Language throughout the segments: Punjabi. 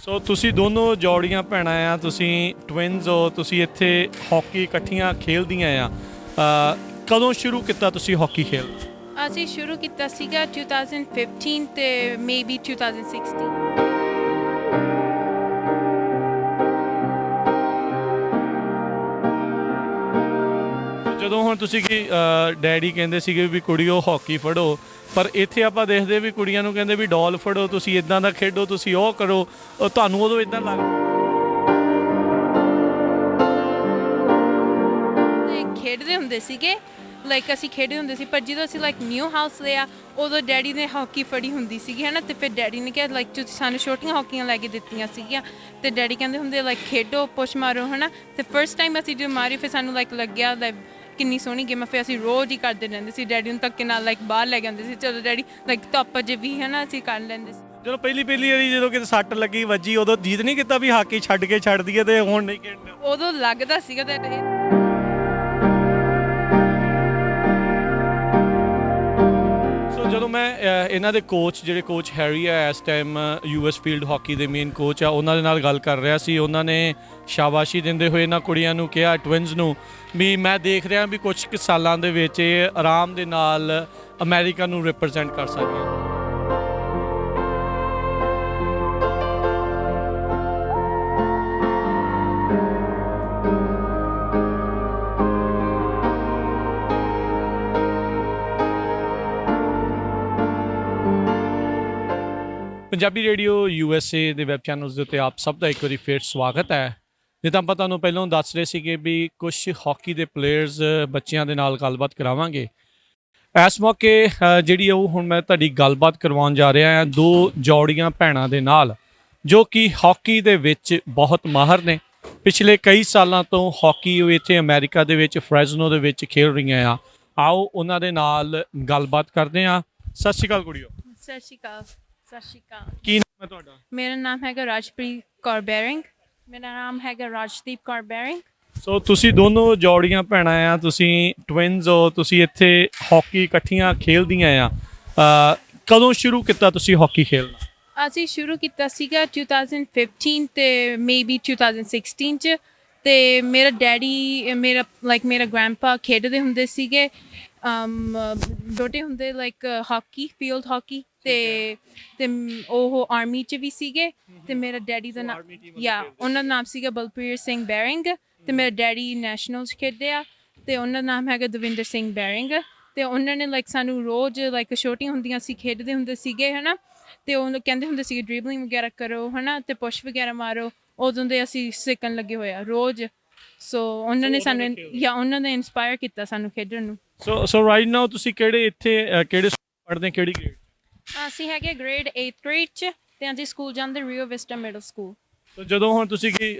ਸੋ ਤੁਸੀਂ ਦੋਨੋਂ ਜੋੜੀਆਂ ਭੈਣਾਂ ਆ, ਤੁਸੀਂ ਟਵਿਨਸ ਹੋ, ਤੁਸੀਂ ਇੱਥੇ ਹਾਕੀ ਇਕੱਠੀਆਂ ਖੇਲਦੀਆਂ ਆ। ਕਦੋਂ ਸ਼ੁਰੂ ਕੀਤਾ ਤੁਸੀਂ ਹਾਕੀ ਖੇਲਣਾ? ਅਸੀਂ ਸ਼ੁਰੂ ਕੀਤਾ ਸੀਗਾ 2015 ਤੇ ਮੇਬੀ 2016। ਜਦੋਂ ਹੁਣ ਤੁਸੀਂ ਕਿ ਡੈਡੀ ਕਹਿੰਦੇ ਸੀਗੇ ਵੀ ਕੁੜੀਓ ਹਾਕੀ ਫੜੋ, ਪਰ ਇੱਥੇ ਆਪਾਂ ਦੇਖਦੇ ਵੀ ਕੁੜੀਆਂ ਨੂੰ ਕਹਿੰਦੇ ਵੀ ਡੋਲ ਫੜੋ, ਤੁਸੀਂ ਇਦਾਂ ਦਾ ਖੇਡੋ, ਤੁਸੀਂ ਉਹ ਕਰੋ, ਤੁਹਾਨੂੰ ਉਦੋਂ ਇਦਾਂ ਲੱਗਦਾ? ਖੇਡਦੇ ਹੁੰਦੇ ਸੀਗੇ ਅਸੀਂ ਖੇਡਦੇ ਹੁੰਦੇ ਸੀ, ਪਰ ਜਦੋਂ ਅਸੀਂ ਨਿਊ ਹਾਊਸ ਲਿਆ ਉਦੋਂ ਡੈਡੀ ਨੇ ਹਾਕੀ ਫੜੀ ਹੁੰਦੀ ਸੀਗੀ ਹੈ ਨਾ, ਅਤੇ ਫਿਰ ਡੈਡੀ ਨੇ ਕਿਹਾ ਤੁਸੀਂ ਸਾਨੂੰ ਛੋਟੀਆਂ ਹਾਕੀਆਂ ਲੈ ਕੇ ਦਿੱਤੀਆਂ ਸੀਗੀਆਂ, ਅਤੇ ਡੈਡੀ ਕਹਿੰਦੇ ਹੁੰਦੇ ਖੇਡੋ, ਪੁਸ਼ ਮਾਰੋ ਹੈ ਨਾ। ਅਤੇ ਫਸਟ ਟਾਈਮ ਅਸੀਂ ਜਦੋਂ ਮਾਰੀ ਫਿਰ ਸਾਨੂੰ ਲੱਗਿਆ ਕਿੰਨੀ ਸੋਹਣੀ ਗੇਮ ਆ। ਫਿਰ ਅਸੀਂ ਰੋਜ਼ ਹੀ ਕਰਦੇ ਰਹਿੰਦੇ ਸੀ, ਡੈਡੀ ਨੂੰ ਧੱਕੇ ਨਾਲ ਬਾਹਰ ਲੈ ਕੇ ਆਉਂਦੇ ਸੀ, ਚਲੋ ਡੈਡੀ ਧੁੱਪ 'ਚ ਵੀ ਹੈ ਨਾ ਅਸੀਂ ਕਰ ਲੈਂਦੇ ਸੀ। ਜਦੋਂ ਪਹਿਲੀ ਵਾਰੀ ਜਦੋਂ ਕਿਤੇ ਸੱਟ ਲੱਗੀ ਵੱਜੀ, ਉਦੋਂ ਜੀਤ ਨਹੀਂ ਕੀਤਾ ਵੀ ਹਾਕੀ ਛੱਡ ਦਈਏ ਤੇ ਹੁਣ ਨਹੀਂ ਖੇਡਣਾ? ਉਦੋਂ ਲੱਗਦਾ ਸੀਗਾ ਜਦੋਂ ਮੈਂ ਇਹਨਾਂ ਦੇ ਕੋਚ ਜਿਹੜੇ ਕੋਚ ਹੈਰੀ ਆ ਇਸ ਟਾਈਮ US ਫੀਲਡ ਹਾਕੀ ਦੇ ਮੇਨ ਕੋਚ ਆ, ਉਹਨਾਂ ਦੇ ਨਾਲ ਗੱਲ ਕਰ ਰਿਹਾ ਸੀ। ਉਹਨਾਂ ਨੇ ਸ਼ਾਬਾਸ਼ੀ ਦਿੰਦੇ ਹੋਏ ਇਹਨਾਂ ਕੁੜੀਆਂ ਨੂੰ ਕਿਹਾ, ਟਵਿਨਸ ਨੂੰ, ਵੀ ਮੈਂ ਦੇਖ ਰਿਹਾ ਵੀ ਕੁਝ ਕੁ ਸਾਲਾਂ ਦੇ ਵਿੱਚ ਇਹ ਆਰਾਮ ਦੇ ਨਾਲ ਅਮਰੀਕਾ ਨੂੰ ਰਿਪਰੈਜ਼ੈਂਟ ਕਰ ਸਕਦੀਆਂ। ਪੰਜਾਬੀ ਰੇਡੀਓ USA ਦੇ ਵੈਬ ਚੈਨਲਸ ਦੇ ਉੱਤੇ ਆਪ ਸਭ ਦਾ ਇੱਕ ਵਾਰੀ ਫਿਰ ਸਵਾਗਤ ਹੈ। ਜਿੱਦਾਂ ਆਪਾਂ ਤੁਹਾਨੂੰ ਪਹਿਲਾਂ ਦੱਸ ਰਹੇ ਸੀਗੇ ਵੀ ਕੁਝ ਹਾਕੀ ਦੇ ਪਲੇਅਰਸ ਬੱਚਿਆਂ ਦੇ ਨਾਲ ਗੱਲਬਾਤ ਕਰਾਵਾਂਗੇ। ਇਸ ਮੌਕੇ ਜਿਹੜੀ ਉਹ ਹੁਣ ਮੈਂ ਤੁਹਾਡੀ ਗੱਲਬਾਤ ਕਰਵਾਉਣ ਜਾ ਰਿਹਾ ਹਾਂ ਦੋ ਜੋੜੀਆਂ ਭੈਣਾਂ ਦੇ ਨਾਲ, ਜੋ ਕਿ ਹਾਕੀ ਦੇ ਵਿੱਚ ਬਹੁਤ ਮਾਹਰ ਨੇ। ਪਿਛਲੇ ਕਈ ਸਾਲਾਂ ਤੋਂ ਹਾਕੀ ਉਹ ਇੱਥੇ ਅਮਰੀਕਾ ਦੇ ਵਿੱਚ ਫਰੈਜ਼ਨੋ ਦੇ ਵਿੱਚ ਖੇਡ ਰਹੀਆਂ ਆ। ਆਓ ਉਹਨਾਂ ਦੇ ਨਾਲ ਗੱਲਬਾਤ ਕਰਦੇ ਹਾਂ। ਸਤਿ ਸ਼੍ਰੀ ਅਕਾਲ ਕੁੜੀਓ। ਸਤਿ ਸ਼੍ਰੀ ਅਕਾਲ। ਸਤਿ ਸ਼੍ਰੀ ਅਕਾਲ। ਕੀ ਨਾਮ ਹੈ ਤੁਹਾਡਾ? ਮੇਰਾ ਨਾਮ ਹੈਗਾ ਰਾਜਪ੍ਰੀਤ ਕੌਰ ਬੈਰਿੰਗ। ਮੇਰਾ ਨਾਮ ਹੈਗਾ ਰਾਜਦੀਪ ਕੌਰ ਬੈਰਿੰਗ। ਸੋ ਤੁਸੀਂ ਦੋਨੋਂ ਜੋੜੀਆਂ ਭੈਣਾਂ ਆ, ਤੁਸੀਂ ਟਵਿਨਸ ਹੋ, ਤੁਸੀਂ ਇੱਥੇ ਹਾਕੀ ਇਕੱਠੀਆਂ ਖੇਲਦੀਆਂ ਆ। ਕਦੋਂ ਸ਼ੁਰੂ ਕੀਤਾ ਤੁਸੀਂ ਹਾਕੀ ਖੇਲਣਾ? ਅਸੀਂ ਸ਼ੁਰੂ ਕੀਤਾ ਸੀਗਾ 2015 ਤੇ ਮੇਬੀ 2016 'ਚ। ਅਤੇ ਮੇਰਾ ਡੈਡੀ ਮੇਰਾ ਗ੍ਰੈਂਡਪਾ ਖੇਡਦੇ ਹੁੰਦੇ ਸੀਗੇ ਛੋਟੇ ਹੁੰਦੇ ਹਾਕੀ, ਫੀਲਡ ਹਾਕੀ, ਅਤੇ ਉਹ ਆਰਮੀ 'ਚ ਵੀ ਸੀਗੇ। ਅਤੇ ਮੇਰਾ ਡੈਡੀ ਦਾ ਨਾਮ ਉਹਨਾਂ ਦਾ ਨਾਮ ਸੀਗਾ ਬਲਪ੍ਰੀਤ ਸਿੰਘ ਬੈਰਿੰਗ, ਅਤੇ ਮੇਰਾ ਡੈਡੀ ਨੈਸ਼ਨਲ 'ਚ ਖੇਡੇ ਆ, ਅਤੇ ਉਹਨਾਂ ਦਾ ਨਾਮ ਹੈਗਾ ਦਵਿੰਦਰ ਸਿੰਘ ਬੈਰਿੰਗ। ਅਤੇ ਉਹਨਾਂ ਨੇ ਸਾਨੂੰ ਰੋਜ਼ ਛੋਟੀਆਂ ਹੁੰਦੀਆਂ ਅਸੀਂ ਖੇਡਦੇ ਹੁੰਦੇ ਸੀਗੇ ਹੈ ਨਾ, ਅਤੇ ਉਹ ਕਹਿੰਦੇ ਹੁੰਦੇ ਸੀਗੇ ਡਰਿਬਲਿੰਗ ਵਗੈਰਾ ਕਰੋ ਹੈ ਨਾ, ਅਤੇ ਪੁਸ਼ ਵਗੈਰਾ ਮਾਰੋ। ਉਦੋਂ ਦੇ ਅਸੀਂ ਸਿੱਖਣ ਲੱਗੇ ਹੋਏ ਆ ਰੋਜ਼। ਸੋ ਉਹਨਾਂ ਨੇ ਸਾਨੂੰ ਉਹਨਾਂ ਨੇ ਇੰਸਪਾਇਰ ਕੀਤਾ ਸਾਨੂੰ ਖੇਡਣ ਨੂੰ। ਸੋ ਰਾਈਟ ਨਾਓ ਤੁਸੀਂ ਕਿਹੜੇ ਸਕੂਲ ਪੜ੍ਹਦੇ, ਕਿਹੜੀ ਗ੍ਰੇਡ? ਅਸੀਂ ਹੈਗੇ ਗ੍ਰੇਡ 8th ਗ੍ਰੇਡ 'ਚ, ਅਤੇ ਅਸੀਂ ਸਕੂਲ ਜਾਂਦੇ ਰੀਓ ਵਿਸਟਾ ਮਿਡਲ ਸਕੂਲ। ਸੋ ਜਦੋਂ ਹੁਣ ਤੁਸੀਂ ਕਿ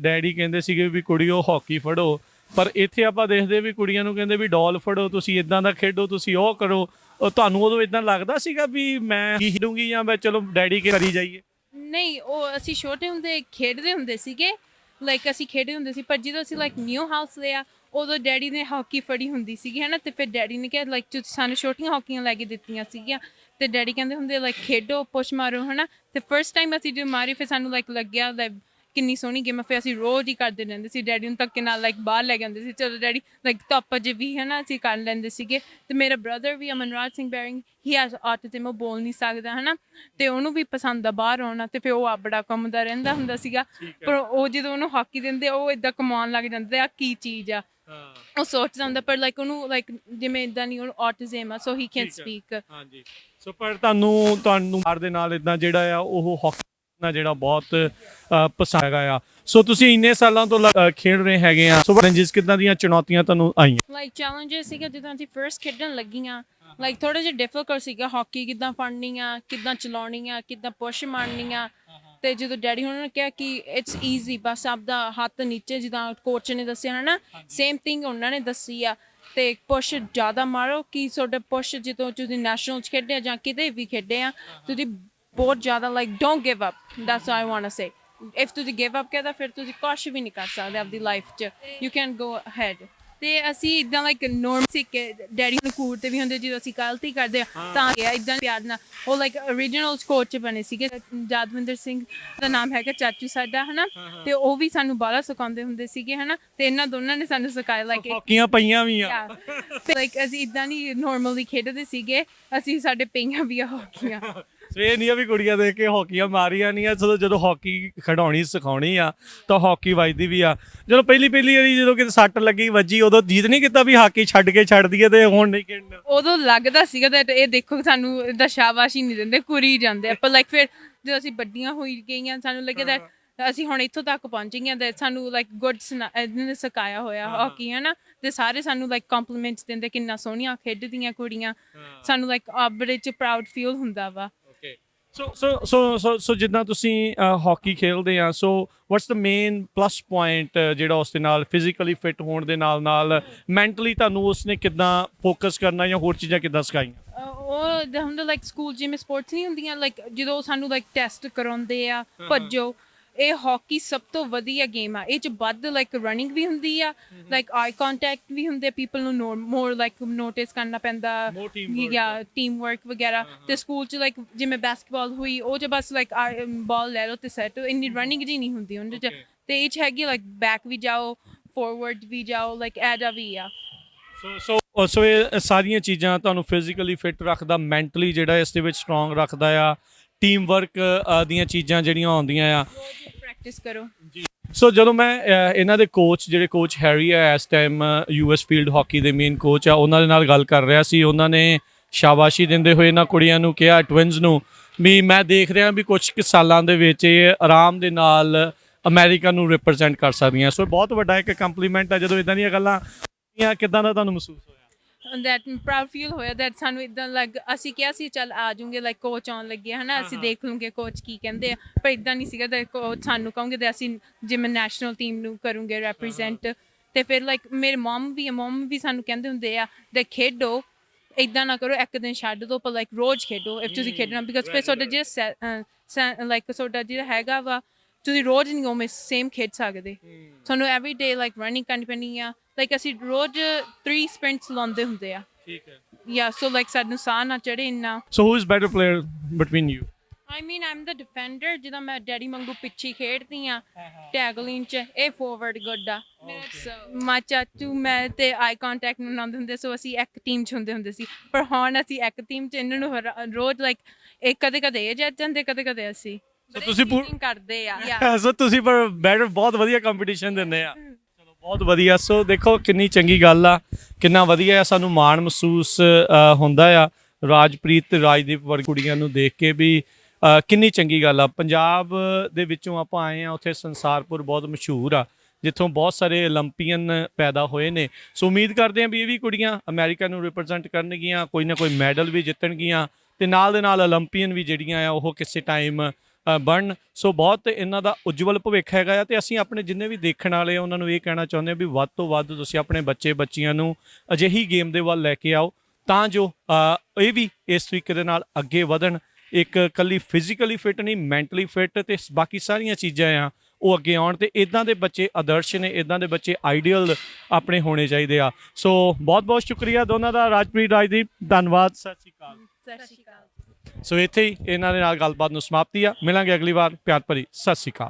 ਡੈਡੀ ਕਹਿੰਦੇ ਸੀਗੇ ਵੀ ਕੁੜੀਓ ਹਾਕੀ ਫੜੋ, ਪਰ ਇੱਥੇ ਆਪਾਂ ਦੇਖਦੇ ਵੀ ਕੁੜੀਆਂ ਨੂੰ ਕਹਿੰਦੇ ਵੀ ਡੋਲ ਫੜੋ, ਤੁਸੀਂ ਇਦਾਂ ਦਾ ਖੇਡੋ, ਤੁਸੀਂ ਉਹ ਕਰੋ, ਤੁਹਾਨੂੰ ਉਦੋਂ ਇਦਾਂ ਲੱਗਦਾ ਸੀਗਾ ਵੀ ਮੈਂ ਕੀ ਖੇਡੂੰਗੀ ਜਾਂ ਮੈਂ ਚਲੋ ਡੈਡੀ ਕੇ ਕਰੀ ਜਾਈਏ? ਨਹੀਂ, ਉਹ ਅਸੀਂ ਛੋਟੇ ਹੁੰਦੇ ਖੇਡਦੇ ਹੁੰਦੇ ਸੀਗੇ ਅਸੀਂ ਖੇਡਦੇ ਹੁੰਦੇ ਸੀ, ਪਰ ਜਦੋਂ ਅਸੀਂ ਨਿਊ ਹਾਊਸ ਲਿਆ ਉਦੋਂ ਡੈਡੀ ਨੇ ਹਾਕੀ ਫੜੀ ਹੁੰਦੀ ਸੀਗੀ ਹੈ ਨਾ, ਅਤੇ ਫਿਰ ਡੈਡੀ ਨੇ ਕਿਹਾ ਤੁਸੀਂ ਸਾਨੂੰ ਛੋਟੀਆਂ ਹਾਕੀਆਂ ਲੈ ਕੇ ਦਿੱਤੀਆਂ ਸੀਗੀਆਂ, ਅਤੇ ਡੈਡੀ ਕਹਿੰਦੇ ਹੁੰਦੇ ਖੇਡੋ, ਪੁਸ਼ ਮਾਰੋ ਹੈ ਨਾ। ਅਤੇ ਫਸਟ ਟਾਈਮ ਅਸੀਂ ਜਦੋਂ ਮਾਰੀ ਫਿਰ ਸਾਨੂੰ ਲੱਗਿਆ ਕਿੰਨੀ ਸੋਹਣੀ ਗੇਮ ਆ। ਫਿਰ ਅਸੀਂ ਰੋਜ਼ ਹੀ ਕਰਦੇ ਰਹਿੰਦੇ ਸੀ, ਡੈਡੀ ਨੂੰ ਧੱਕੇ ਨਾਲ ਬਾਹਰ ਲੈ ਕੇ ਆਉਂਦੇ ਸੀ, ਚਲੋ ਡੈਡੀ ਧੁੱਪ 'ਚ ਵੀ ਹੈ ਨਾ ਅਸੀਂ ਕਰ ਲੈਂਦੇ ਸੀਗੇ। ਅਤੇ ਮੇਰਾ ਬ੍ਰਦਰ ਵੀ ਅਮਨਰਾਜ ਸਿੰਘ ਬੈਰਿੰਗ, ਹੀ ਹੈਜ਼ ਆਟਿਜ਼ਮ, ਉਹ ਬੋਲ ਨਹੀਂ ਸਕਦਾ ਹੈ ਨਾ, ਅਤੇ ਉਹਨੂੰ ਵੀ ਪਸੰਦ ਆ ਬਾਹਰ ਆਉਣਾ, ਅਤੇ ਫਿਰ ਉਹ ਬੜਾ ਘੁੰਮਦਾ ਰਹਿੰਦਾ ਹੁੰਦਾ ਸੀਗਾ। ਪਰ ਉਹ ਜਦੋਂ ਉਹਨੂੰ ਹਾਕੀ ਦਿੰਦੇ ਉਹ ਇੱਦਾਂ ਕਮਾਉਣ ਲੱਗ ਜਾਂਦੇ ਆ ਕੀ ਚੀਜ਼ ਆ, ਉਹ ਸੋਚਦਾ ਹੁੰਦਾ, ਪਰ ਉਹਨੂੰ ਜਿਵੇਂ ਇੱਦਾਂ ਨਹੀਂ, ਉਹਨੂੰ ਆਟਿਜ਼ਮ ਆ, ਸੋ ਹੀ ਕੈਨ ਸਪੀਕ। ਹਾਂਜੀ। ਸੋ ਪਰ ਤੁਹਾਨੂੰ ਬਾਹਰ ਦੇ ਨਾਲ ਇੱਦਾਂ ਜਿਹੜਾ ਆ ਉਹ ਹਾਕੀ ਨਾਲ ਜਿਹੜਾ ਬਹੁਤ ਪਸੰਦ ਹੈਗਾ ਆ। ਸੋ ਤੁਸੀਂ ਇੰਨੇ ਸਾਲਾਂ ਤੋਂ ਖੇਡ ਰਹੇ ਹੈਗੇ ਆ, ਸੋ ਚੈਲੰਜਿਸ ਕਿੱਦਾਂ ਦੀਆਂ ਚੁਣੌਤੀਆਂ ਤੁਹਾਨੂੰ ਆਈਆਂ? ਚੈਲੰਜਿਸ ਸੀਗਾ ਜਦੋਂ ਅਸੀਂ ਫਰਸਟ ਖੇਡਣ ਲੱਗੀਆਂ, ਥੋੜ੍ਹਾ ਜਿਹਾ ਡਿਫੀਕਲਟ ਸੀਗਾ ਹਾਕੀ ਕਿੱਦਾਂ ਫੜਨੀ ਆ, ਕਿੱਦਾਂ ਚਲਾਉਣੀ ਆ, ਕਿੱਦਾਂ ਪੁਸ਼ ਮਾਰਨੀ ਆ। ਅਤੇ ਜਦੋਂ ਡੈਡੀ ਉਹਨਾਂ ਨੇ ਕਿਹਾ ਕਿ ਇਟਸ ਈਜ਼ੀ, ਬਸ ਆਪਦਾ ਹੱਥ ਨੀਚੇ, ਜਿੱਦਾਂ ਕੋਚ ਨੇ ਦੱਸਿਆ ਹੈ ਨਾ, ਸੇਮ ਥਿੰਗ ਉਹਨਾਂ ਨੇ ਦੱਸੀ ਆ, ਅਤੇ ਪੁਸ਼ ਜ਼ਿਆਦਾ ਮਾਰੋ ਕਿ ਤੁਹਾਡਾ ਪੁਸ਼ ਜਦੋਂ ਤੁਸੀਂ ਨੈਸ਼ਨਲ 'ਚ ਖੇਡੇ ਜਾਂ ਕਿਤੇ ਵੀ ਖੇਡੇ ਆ, ਤੁਸੀਂ ਬਹੁਤ ਜ਼ਿਆਦਾ don't give up, that's I want to say. If ਤੁਸੀਂ ਗਿਵ ਅਪ ਕਰਦਾ ਫਿਰ ਤੁਸੀਂ ਕੁਛ ਵੀ ਨਹੀਂ ਕਰ ਸਕਦੇ ਆਪਦੀ ਲਾਈਫ 'ਚ, ਯੂ ਕੈਨ ਗੋ ਅਹੈਡ। ਤੇ ਅਸੀਂ ਇਦਾਂ ਲਾਈਕ ਨੋਰਮ ਸਿੱਖ ਕੇ ਡੈਡੀ ਨੂੰ ਕੂੜਦੇ ਵੀ ਹੁੰਦੇ ਜਦੋਂ ਅਸੀਂ ਗਲਤੀ ਕਰਦੇ ਤਾਂ ਗਿਆ ਇਦਾਂ ਪਿਆਰ ਨਾਲ ਉਹ ਲਾਈਕ ਓਰੀਜਨਲ ਕੋਚ ਬਣੇ ਸੀਗੇ ਜਾਦਵਿੰਦਰ ਸਿੰਘ ਦਾ ਨਾਮ ਹੈਗਾ ਚਾਚੂ ਸਾਡਾ ਹਨਾ ਤੇ ਉਹ ਵੀ ਸਾਨੂੰ ਬਾਹਲਾ ਸਿਖਾਉਂਦੇ ਹੁੰਦੇ ਸੀਗੇ ਹਨਾ ਤੇ ਇਹਨਾਂ ਦੋਨਾਂ ਨੇ ਸਾਨੂੰ ਸਿਖਾਇਆ ਲਾਈਕ ਹਾਕੀਆਂ ਪਈਆਂ ਵੀ ਆ ਲਾਈਕ ਅਸੀਂ ਇਦਾਂ ਨਹੀਂ ਨੋਰਮਲੀ ਖੇਡਦੇ ਸੀਗੇ ਅਸੀਂ ਸਾਡੇ ਪਈਆਂ ਵੀ ਆ ਹਾਕੀਆਂ ਸੋ ਇਹ ਨਹੀਂ ਆ ਵੀ ਕੁੜੀਆਂ ਦੇਖ ਕੇ ਹਾਕੀਆਂ ਮਾਰੀਆਂ ਨਹੀਂ ਆ ਜਦੋਂ ਹਾਕੀ ਖਿਡਾਉਣੀ ਸਿਖਾਉਣੀ ਆ ਤਾਂ ਹਾਕੀ ਵੱਜਦੀ ਵੀ ਆ ਜਦੋਂ ਪਹਿਲੀ ਵਾਰੀ ਜਦੋਂ ਕਿਤੇ ਸੱਟ ਲੱਗੀ ਵੱਜੀ ਉਦੋਂ ਜੀਤ ਨਹੀਂ ਕੀਤਾ ਵੀ ਹਾਕੀ ਛੱਡ ਕੇ ਛੱਡ ਦਈਏ ਤੇ ਹੁਣ ਨਹੀਂ ਖੇਡਣਾ ਉਦੋਂ ਲੱਗਦਾ ਸੀਗਾ that ਇਹ ਦੇਖੋ ਸਾਨੂੰ ਇਹਦਾ ਸ਼ਾਬਾਸ਼ੀ ਨਹੀਂ ਦਿੰਦੇ ਕੁਰੀ ਜਾਂਦੇ ਆ ਪਰ ਲਾਈਕ ਫਿਰ ਜਦੋਂ ਅਸੀਂ ਵੱਡੀਆਂ ਹੋਈ ਗਈਆਂ ਸਾਨੂੰ ਲੱਗਿਆ that ਅਸੀਂ ਹੁਣ ਇੱਥੋਂ ਤੱਕ ਪਹੁੰਚ ਗਈਆਂ that ਸਾਨੂੰ ਲਾਈਕ ਗੁੱਡ ਇਹਨਾਂ ਨੇ ਸਿਖਾਇਆ ਹੋਇਆ ਹਾਕੀ ਹੈ ਨਾ ਤੇ ਸਾਰੇ ਸਾਨੂੰ ਲਾਈਕ ਕੰਪਲੀਮੈਂਟਸ ਦਿੰਦੇ ਕਿੰਨਾ ਸੋਹਣੀਆਂ ਖੇਡਦੀਆਂ ਕੁੜੀਆਂ ਸਾਨੂੰ ਲਾਈਕ ਬੜੇ ਚ ਪ੍ਰਾਊਡ ਫੀਲ ਹੁੰਦਾ ਵਾ ਸੋ ਜਿੱਦਾਂ ਤੁਸੀਂ ਹਾਕੀ ਖੇਡਦੇ ਆ so what's the main plus point ਜਿਹੜਾ ਉਸ ਦੇ ਨਾਲ ਫਿਜ਼ੀਕਲੀ ਫਿਟ ਹੋਣ ਦੇ ਨਾਲ ਮੈਂਟਲੀ ਤੁਹਾਨੂੰ ਉਸਨੇ ਕਿੱਦਾਂ ਫੋਕਸ ਕਰਨਾ ਜਾਂ ਹੋਰ ਚੀਜ਼ਾਂ ਕਿੱਦਾਂ ਸਿਖਾਈਆਂ ਉਹ ਹੁੰਦਾ ਲਾਈਕ ਸਕੂਲ ਜਿਵੇਂ ਸਪੋਰਟਸ ਨਹੀਂ ਹੁੰਦੀਆਂ ਲਾਈਕ ਜਦੋਂ ਸਾਨੂੰ ਲਾਈਕ ਟੈਸਟ ਕਰਾਉਂਦੇ ਆ ਭੱਜੋ ਇਹ ਹਾਕੀ ਸਭ ਤੋਂ ਵਧੀਆ ਗੇਮ ਆ ਇਹ 'ਚ ਵੱਧ ਲਾਈਕ ਰਨਿੰਗ ਵੀ ਹੁੰਦੀ ਆ ਲਾਈਕ ਆਈ ਕੰਟੈਕਟ ਵੀ ਹੁੰਦੇ ਪੀਪਲ ਨੂੰ ਮੋਰ ਲਾਈਕ ਨੋਟਿਸ ਕਰਨਾ ਪੈਂਦਾ ਜਾਂ ਟੀਮ ਵਰਕ ਵਗੈਰਾ ਤੇ ਸਕੂਲ 'ਚ ਲਾਈਕ ਜਿਵੇਂ ਬਾਸਕਟਬਾਲ ਹੋਈ ਉਹ 'ਚ ਬਸ ਲਾਈਕ ਬਾਲ ਲੈ ਲਓ ਤੇ ਸੈਟ ਇੰਨੀ ਰਨਿੰਗ ਜੀ ਨਹੀਂ ਹੁੰਦੀ ਉਹਦੇ 'ਚ ਤੇ ਇਹ 'ਚ ਹੈਗੀ ਲਾਈਕ ਬੈਕ ਵੀ ਜਾਓ ਫੋਰਵਰਡ ਵੀ ਜਾਓ ਲਾਈਕ ਐਡਾ ਵੀ ਆ ਸੋ ਇਹ ਸਾਰੀਆਂ ਚੀਜ਼ਾਂ ਤੁਹਾਨੂੰ ਫਿਜ਼ੀਕਲੀ ਫਿਟ ਰੱਖਦਾ ਮੈਂਟਲੀ ਜਿਹੜਾ ਇਸ ਦੇ ਵਿੱਚ ਸਟਰੋਂਗ ਰੱਖਦਾ ਆ ਟੀਮ ਵਰਕ ਦੀਆਂ ਚੀਜ਼ਾਂ ਜਿਹੜੀਆਂ ਆਉਂਦੀਆਂ ਆ ਪ੍ਰੈਕਟਿਸ ਕਰੋ ਜੀ ਸੋ ਜਦੋਂ ਮੈਂ ਇਹਨਾਂ ਦੇ ਕੋਚ ਜਿਹੜੇ ਕੋਚ ਹੈਰੀ ਆ ਇਸ ਟਾਈਮ US ਫੀਲਡ ਹਾਕੀ ਦੇ ਮੇਨ ਕੋਚ ਆ ਉਹਨਾਂ ਦੇ ਨਾਲ ਗੱਲ ਕਰ ਰਿਹਾ ਸੀ ਉਹਨਾਂ ਨੇ ਸ਼ਾਬਾਸ਼ੀ ਦਿੰਦੇ ਹੋਏ ਇਹਨਾਂ ਕੁੜੀਆਂ ਨੂੰ ਕਿਹਾ ਟਵਿਨਸ ਨੂੰ ਵੀ ਮੈਂ ਦੇਖ ਰਿਹਾ ਵੀ ਕੁਝ ਕੁ ਸਾਲਾਂ ਦੇ ਵਿੱਚ ਇਹ ਆਰਾਮ ਦੇ ਨਾਲ ਅਮਰੀਕਾ ਨੂੰ ਰਿਪਰੈਜ਼ੈਂਟ ਕਰ ਸਕਦੀਆਂ ਸੋ ਬਹੁਤ ਵੱਡਾ ਇੱਕ ਕੰਪਲੀਮੈਂਟ ਆ ਜਦੋਂ ਇਦਾਂ ਦੀਆਂ ਗੱਲਾਂ ਕਿੱਦਾਂ ਦਾ ਤੁਹਾਨੂੰ ਮਹਿਸੂਸ ਹੋਇਆ that proud feel ਹੋਇਆ that ਸਾਨੂੰ ਇਦਾਂ ਲੱਗ ਅਸੀਂ ਕਿਹਾ ਸੀ ਚੱਲ ਆ ਜਾਊਂਗੇ ਲਾਈਕ ਕੋਚ ਆਉਣ ਲੱਗੇ ਹਨਾ ਅਸੀਂ ਦੇਖ ਲੂੰਗੇ ਕੋਚ ਕੀ ਕਹਿੰਦੇ ਆ ਪਰ ਇਦਾਂ ਨਹੀਂ ਸੀਗਾ that ਕੋਚ ਸਾਨੂੰ ਕਹੋਗੇ ਤੇ ਅਸੀਂ ਜਿਵੇਂ ਨੈਸ਼ਨਲ ਟੀਮ ਨੂੰ ਕਰੂੰਗੇ ਰੈਪਰੈਜ਼ੈਂਟ ਤੇ ਫਿਰ ਲਾਈਕ ਮੇਰੇ ਮਮ ਵੀ ਸਾਨੂੰ ਕਹਿੰਦੇ ਹੁੰਦੇ ਆ that ਖੇਡੋ ਇਦਾਂ ਨਾ ਕਰੋ ਇੱਕ ਦਿਨ ਛੱਡ ਦੋ ਪਰ ਲਾਈਕ ਰੋਜ਼ ਖੇਡੋ if ਤੁਸੀਂ ਖੇਡਣਾ ਬਿਕਾਜ਼ ਫਿਰ ਤੁਹਾਡਾ ਜਿਹੜਾ ਲਾਈਕ ਤੁਹਾਡਾ ਜਿਹੜਾ ਹੈਗਾ ਵਾ ਤੁਸੀਂ ਰੋਜ਼ ਨਹੀਂ ਉਵੇਂ ਸੇਮ ਖੇਡ ਸਕਦੇ ਤੁਹਾਨੂੰ ਐਵਰੀ ਡੇ ਲਾਈਕ ਰਨਿੰਗ ਕਰਨੀ ਪੈਣੀ ਆ ਲਾਈਕ ਅਸੀਂ ਰੋਜ਼ 3 ਸਪ੍ਰਿੰਟਸ ਲਾਉਂਦੇ ਹੁੰਦੇ ਆ ਠੀਕ ਹੈ ਯਾ ਸੋ ਲਾਈਕ ਸਾਨੂੰ ਸਾਹ ਨਾ ਚੜੇ ਇੰਨਾ so who is better player between you I mean I'm the defender ਜਿਹਦਾ ਮੈਂ ਡੈਡੀ ਵਾਂਗੂ ਪਿੱਛੇ ਖੇਡਦੀ ਆ ਟੈਗਲਿੰਗ ਚ ਇਹ ਫੋਰਵਰਡ ਗੁੱਡ ਆ ਮਾ ਚਾਚੂ ਮੈਂ ਤੇ ਆਈ ਕੰਟੈਕਟ ਨੂੰ ਲਾਉਂਦੇ ਹੁੰਦੇ ਸੋ ਅਸੀਂ ਇੱਕ ਟੀਮ ਚ ਹੁੰਦੇ ਸੀ ਪਰ ਹੁਣ ਅਸੀਂ ਇੱਕ ਟੀਮ ਚ ਇਹਨਾਂ ਨੂੰ ਰੋਜ਼ ਲਾਈਕ ਇਹ ਕਦੇ ਇਹ ਜਿੱਤ ਜਾਂਦੇ ਕਦੇ ਅਸੀਂ ਤੁਸੀਂ ਕਰਦੇ ਆ ਸੋ ਤੁਸੀਂ ਪਰ ਬੈਟਰ ਬਹੁਤ ਵਧੀਆ ਕੰਪੀਟੀਸ਼ਨ ਦਿੰਦੇ ਆ ਚਲੋ ਬਹੁਤ ਵਧੀਆ ਸੋ ਦੇਖੋ ਕਿੰਨੀ ਚੰਗੀ ਗੱਲ ਆ ਕਿੰਨਾ ਵਧੀਆ ਆ ਸਾਨੂੰ ਮਾਣ ਮਹਿਸੂਸ ਹੁੰਦਾ ਆ ਰਾਜਪ੍ਰੀਤ ਤੇ ਰਾਜਦੀਪ ਵਰਗੀ ਕੁੜੀਆਂ ਨੂੰ ਦੇਖ ਕੇ ਵੀ ਕਿੰਨੀ ਚੰਗੀ ਗੱਲ ਆ ਪੰਜਾਬ ਦੇ ਵਿੱਚੋਂ ਆਪਾਂ ਆਏ ਆ ਉੱਥੇ ਸੰਸਾਰਪੁਰ ਬਹੁਤ ਮਸ਼ਹੂਰ ਆ ਜਿੱਥੋਂ ਬਹੁਤ ਸਾਰੇ ਓਲੰਪੀਅਨ ਪੈਦਾ ਹੋਏ ਨੇ ਸੋ ਉਮੀਦ ਕਰਦੇ ਹਾਂ ਵੀ ਇਹ ਵੀ ਕੁੜੀਆਂ ਅਮਰੀਕਾ ਨੂੰ ਰਿਪਰੈਜ਼ੈਂਟ ਕਰਨਗੀਆਂ ਕੋਈ ਨਾ ਕੋਈ ਮੈਡਲ ਵੀ ਜਿੱਤਣਗੀਆਂ ਤੇ ਨਾਲ ਦੇ ਨਾਲ ਓਲੰਪੀਅਨ ਵੀ ਜਿਹੜੀਆਂ ਆ ਉਹ ਕਿਸੇ ਟਾਈਮ ਬਣਨ ਸੋ ਬਹੁਤ ਇਹਨਾਂ ਦਾ ਉਜਵਲ ਭਵਿੱਖ ਹੈਗਾ ਆ ਤੇ ਅਸੀਂ ਆਪਣੇ ਜਿੰਨੇ ਵੀ ਦੇਖਣ ਵਾਲੇ ਆ ਉਹਨਾਂ ਨੂੰ ਇਹ ਕਹਿਣਾ ਚਾਹੁੰਦੇ ਹਾਂ ਵੀ ਵੱਧ ਤੋਂ ਵੱਧ ਤੁਸੀਂ ਆਪਣੇ ਬੱਚਿਆਂ ਨੂੰ ਅਜਿਹੀ ਗੇਮ ਦੇ ਵੱਲ ਲੈ ਕੇ ਆਓ ਤਾਂ ਜੋ ਇਹ ਵੀ ਇਸ ਤਰੀਕੇ ਦੇ ਨਾਲ ਅੱਗੇ ਵਧਣ ਇੱਕ ਇਕੱਲੀ ਫਿਜ਼ੀਕਲੀ ਫਿਟ ਨਹੀਂ ਮੈਂਟਲੀ ਫਿਟ ਤੇ ਬਾਕੀ ਸਾਰੀਆਂ ਚੀਜ਼ਾਂ ਆ ਉਹ ਅੱਗੇ ਆਉਣ ਤੇ ਇਦਾਂ ਦੇ ਬੱਚੇ ਆਦਰਸ਼ ਨੇ ਇਦਾਂ ਦੇ ਬੱਚੇ ਆਈਡੀਅਲ ਆਪਣੇ ਹੋਣੇ ਚਾਹੀਦੇ ਆ ਸੋ ਬਹੁਤ ਬਹੁਤ ਸ਼ੁਕਰੀਆ ਦੋਨਾਂ ਦਾ ਰਾਜਪ੍ਰੀਤ ਰਾਜਦੀਪ ਧੰਨਵਾਦ ਸਤਿ ਸ਼੍ਰੀ ਅਕਾਲ ਸੋ ਇੱਥੇ ਹੀ ਇਹਨਾਂ ਦੇ ਨਾਲ ਗੱਲਬਾਤ ਨੂੰ ਸਮਾਪਤੀ ਆ ਮਿਲਾਂਗੇ ਅਗਲੀ ਵਾਰ ਪਿਆਰ ਭਰੀ ਸਤਿ ਸ਼੍ਰੀ ਅਕਾਲ